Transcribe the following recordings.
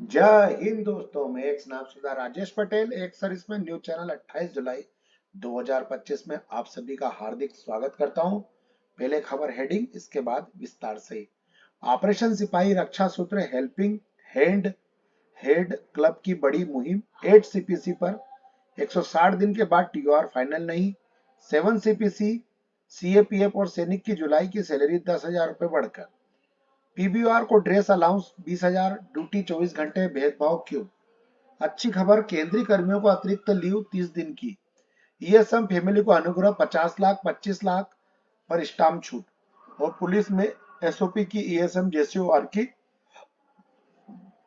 जय हिंद दोस्तों, मैं एक नामशुदा राजेश पटेल एक सर्विसमैन न्यूज चैनल 28 जुलाई 2025 में आप सभी का हार्दिक स्वागत करता हूं। पहले खबर हेडिंग, इसके बाद विस्तार से। ऑपरेशन सिपाही रक्षा सूत्र हेल्पिंग हैंड हेड क्लब की बड़ी मुहिम 8 सीपीसी पर 160 दिन के बाद टीओआर फाइनल नहीं। 7 सीपीसी सीएपीएफ और सैनिक की जुलाई की सैलरी 10,000 रुपए बढ़कर। पीबीआर को ड्रेस अलाउंस 20,000, ड्यूटी 24 घंटे, भेदभाव क्यों। अच्छी खबर, केंद्रीय कर्मियों को अतिरिक्त लीव 30 दिन की। ईएसएम फैमिली को अनुग्रह 50 लाख 25 लाख पर स्टाम्प छूट। और पुलिस में एसओपी की ईएसएम जेसीओआर की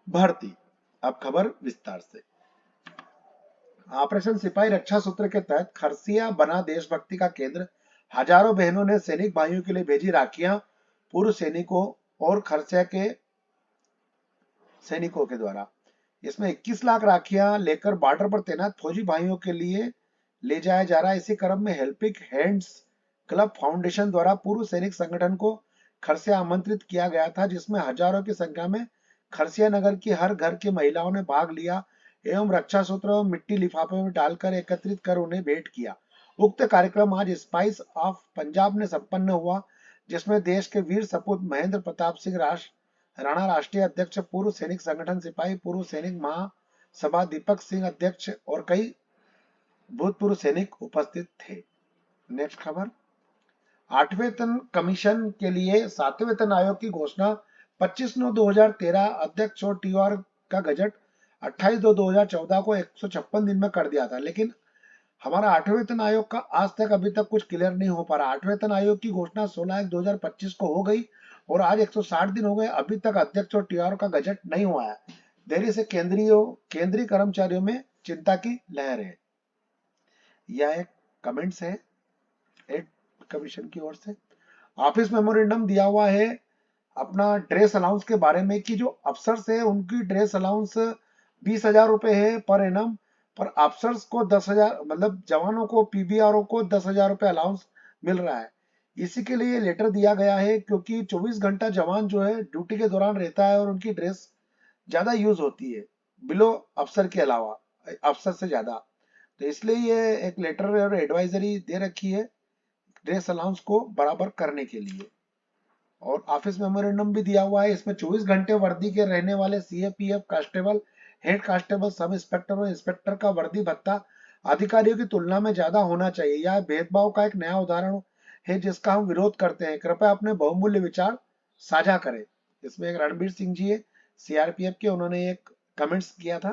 भर्ती। अब खबर विस्तार से। ऑपरेशन सिपाही रक्षा सूत्र के तहत खरसिया बना देशभक्ति का केंद्र। हजारों बहनों ने सैनिक भाइयों के लिए भेजी राखियां। पूर्व सैनिकों और खरसिया के सैनिकों के द्वारा इसमें 21 लाख राखियां लेकर बॉर्डर पर तैनात फौजी भाइयों के लिए ले जाया जा रहा है। इसी क्रम में हेल्पिंग हैंड्स क्लब फाउंडेशन द्वारा पूर्व सैनिक संगठन को खरसिया आमंत्रित किया गया था, जिसमें हजारों की संख्या में खरसिया नगर की हर घर की महिलाओं ने भाग लिया एवं रक्षा सूत्र और मिट्टी लिफाफे में डालकर एकत्रित कर उन्हें भेंट किया। उक्त कार्यक्रम आज स्पाइस ऑफ पंजाब में संपन्न हुआ, जिसमें देश के वीर सपूत महेंद्र प्रताप सिंह राणा राष्ट्रीय अध्यक्ष, पूर्व सैनिक संगठन सिपाही, पूर्व सैनिक महासभा दीपक सिंह अध्यक्ष और कई भूतपूर्व सैनिक उपस्थित थे। नेक्स्ट खबर। आठवें वेतन कमीशन के लिए 7वें वेतन आयोग की घोषणा। 25/9/2013 अध्यक्ष और टीआर का गजट 28/2/2014 को 156 दिन में कर दिया था, लेकिन हमारा 8वें वेतन आयोग का आज तक अभी तक कुछ क्लियर नहीं हो पा रहा। 8वें वेतन आयोग की घोषणा 16/1/2025 को हो गई और आज 160 दिन हो गए, अभी तक अध्यक्ष और टीआर का गजट नहीं हुआ है। देरी से केंद्रीय कर्मचारियों में चिंता की लहर है। यह एक कमेंट्स है एड कमीशन की ओर से। ऑफिस मेमोरेंडम दिया हुआ है अपना ड्रेस अलाउंस के बारे में कि जो अफसर्स है उनकी ड्रेस अलाउंस 20,000 रुपए है पर एनम, पर अफसर्स को 10,000, मतलब जवानों को पीबीआर को 10,000 रुपए अलाउंस मिल रहा है। इसी के लिए लेटर दिया गया है क्योंकि 24 घंटा जवान जो है ड्यूटी के दौरान रहता है और उनकी ड्रेस ज्यादा यूज होती है बिलो अफसर के अलावा, अफसर से ज्यादा। तो इसलिए ये एक लेटर और एडवाइजरी दे रखी है ड्रेस अलाउंस को बराबर करने के लिए। और ऑफिस मेमोरेंडम भी दिया हुआ है, इसमें 24 घंटे वर्दी के रहने वाले CAPF constable, head constable, sub inspector और इंस्पेक्टर का वर्दी भत्ता अधिकारियों की तुलना में ज्यादा होना चाहिए। यह भेदभाव का एक नया उदाहरण है जिसका हम विरोध करते हैं। कृपया अपने बहुमूल्य विचार साझा करें। इसमें एक रणबीर सिंह जी है सीआरपीएफ के, उन्होंने एक कमेंट्स किया था।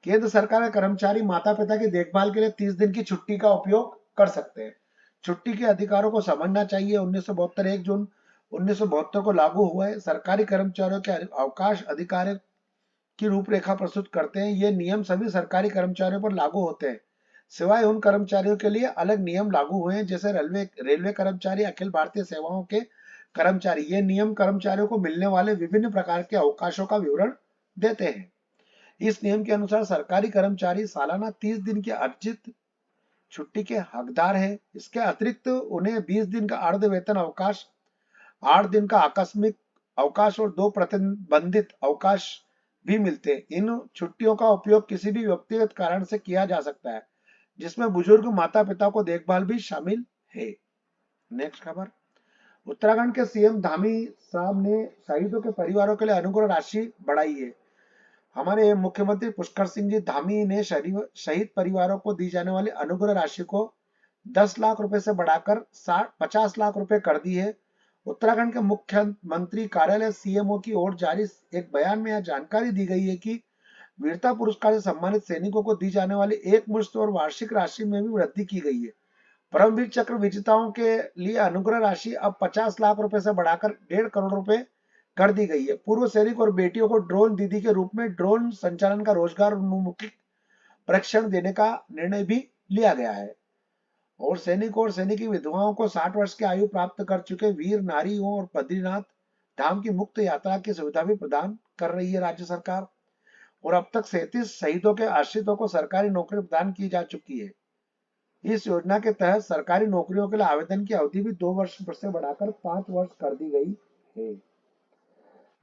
केंद्र सरकार के कर्मचारी माता पिता की देखभाल के लिए 30 दिन की छुट्टी का उपयोग कर सकते हैं। छुट्टी के अधिकारों को समझना चाहिए। 1972 1 जून 1972 को लागू हुआ है। सरकारी कर्मचारियों के अवकाश अधिकार की रूपरेखा प्रस्तुत करते हैं। ये नियम सभी सरकारी कर्मचारियों पर लागू होते हैं, सिवाय उन कर्मचारियों के लिए अलग नियम लागू हुए हैं जैसे रेलवे कर्मचारी, अखिल भारतीय सेवाओं के कर्मचारी। ये नियम कर्मचारियों को मिलने वाले विभिन्न प्रकार के अवकाशों का विवरण देते हैं। इस नियम के अनुसार सरकारी कर्मचारी सालाना 30 दिन की अर्जित छुट्टी के हकदार है। इसके अतिरिक्त उन्हें 20 दिन का अर्ध वेतन अवकाश, 8 दिन का आकस्मिक अवकाश और 2 प्रतिबंधित अवकाश भी मिलते हैं। इन छुट्टियों का उपयोग किसी भी व्यक्तिगत कारण से किया जा सकता है, जिसमें बुजुर्ग माता पिता को देखभाल भी शामिल है। नेक्स्ट खबर। उत्तराखंड के सीएम धामी साहब ने शहीदों के परिवारों के लिए अनुग्रह राशि बढ़ाई है। हमारे मुख्यमंत्री पुष्कर सिंह जी धामी ने शहीद परिवारों को दी जाने वाली अनुग्रह राशि को 10 लाख रुपए से बढ़ाकर 50 लाख रुपए कर दी है। उत्तराखंड के मुख्यमंत्री कार्यालय सीएमओ की ओर जारी एक बयान में यह जानकारी दी गई है कि वीरता पुरस्कार से सम्मानित सैनिकों को दी जाने वाली एक मुश्त और वार्षिक राशि में भी वृद्धि की गई है। परमवीर चक्र विजेताओं के लिए अनुग्रह राशि अब 50 लाख रुपए से बढ़ाकर 1.5 करोड़ रुपए कर दी गई है। पूर्व सैनिक और बेटियों को ड्रोन दीदी के रूप में ड्रोन संचालन का रोजगार उन्मुखी प्रशिक्षण देने का निर्णय भी लिया गया है। और सैनिकों और सैनिकी विधवाओं को 60 वर्ष की आयु प्राप्त कर चुके वीर नारियों और बद्रीनाथ धाम की मुक्त यात्रा की सुविधा भी प्रदान कर रही है राज्य सरकार। और अब तक 37 शहीदों के आश्रितों को सरकारी नौकरी प्रदान की जा चुकी है। इस योजना के तहत सरकारी नौकरियों के लिए आवेदन की अवधि भी 2 वर्ष से बढ़ाकर 5 वर्ष कर दी गई है।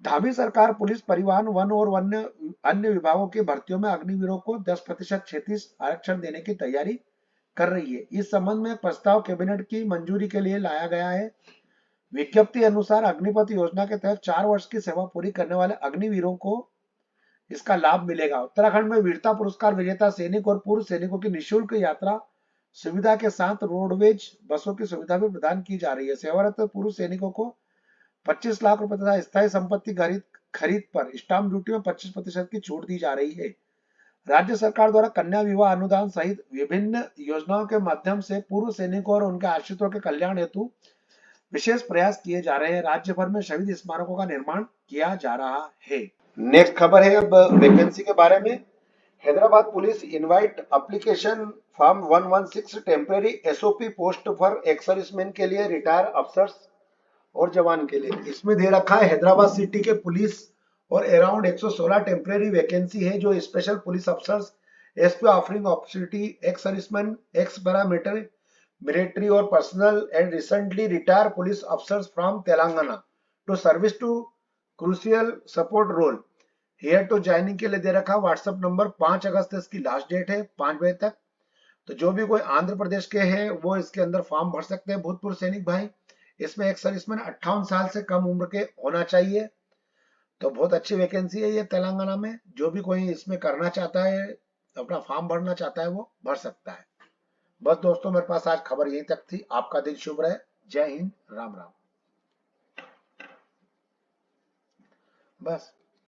धामी सरकार पुलिस, परिवहन, वन और अन्य विभागों की भर्तियों में अग्निवीरों को 10% क्षैतिज आरक्षण देने की तैयारी कर रही है। इस संबंध में एक प्रस्ताव कैबिनेट की मंजूरी के लिए लाया गया है। विज्ञप्ति अनुसार अग्निपथ योजना के तहत 4 वर्ष की सेवा पूरी करने वाले अग्निवीरों को इसका लाभ मिलेगा। उत्तराखंड में वीरता पुरस्कार विजेता सैनिक और पूर्व सैनिकों की निःशुल्क यात्रा सुविधा के साथ रोडवेज बसों की सुविधा भी प्रदान की जा रही है। सेवारत पूर्व सैनिकों को 25 लाख रुपए तथा स्थायी संपत्ति खरीद पर स्टाम्प ड्यूटी में 25% की छूट दी जा रही है। राज्य सरकार द्वारा कन्या विवाह अनुदान सहित विभिन्न योजनाओं के माध्यम से पूर्व सैनिकों और उनके आश्रितों के कल्याण हेतु विशेष प्रयास किए जा रहे हैं। राज्य भर में शहीद स्मारकों का निर्माण किया जा रहा है। नेक्स्ट खबर है अब वैकेंसी के बारे में। Hyderabad police invite application form 116 temporary SOP post for ex serviceman के लिए, रिटायर अफसर्स और जवान के लिए। इसमें दे रखा है हैदराबाद सिटी के पुलिस और अराउंड 116 टेम्परेरी वैकेंसी है जो special police officers, SP offering opportunity, ex serviceman, ex military और personnel and recently retire police officers from Telangana to service to crucial support role here to joining के लिए दे रखा। WhatsApp number 5 अगस्त इसकी last date है 5 बजे तक। तो जो भी कोई आंध्र प्रदेश के हैं वो इसके अंदर फॉर्म भर सकते हैं। भूतपूर्व सैनिक भाई, इसमें एक सर्विसमैन 58 साल से कम उम्र के होना चाहिए। तो बहुत अच्छी वैकेंसी है ये तेलंगाना में। जो भी कोई इसमें करना चाहता है, अपना फॉर्म भरना चाहता है, वो भर सकता है। बस दोस्तों, मेरे पास आज खबर यहीं तक थी। आपका दिन शुभ रहे। जय हिंद, राम राम। बस।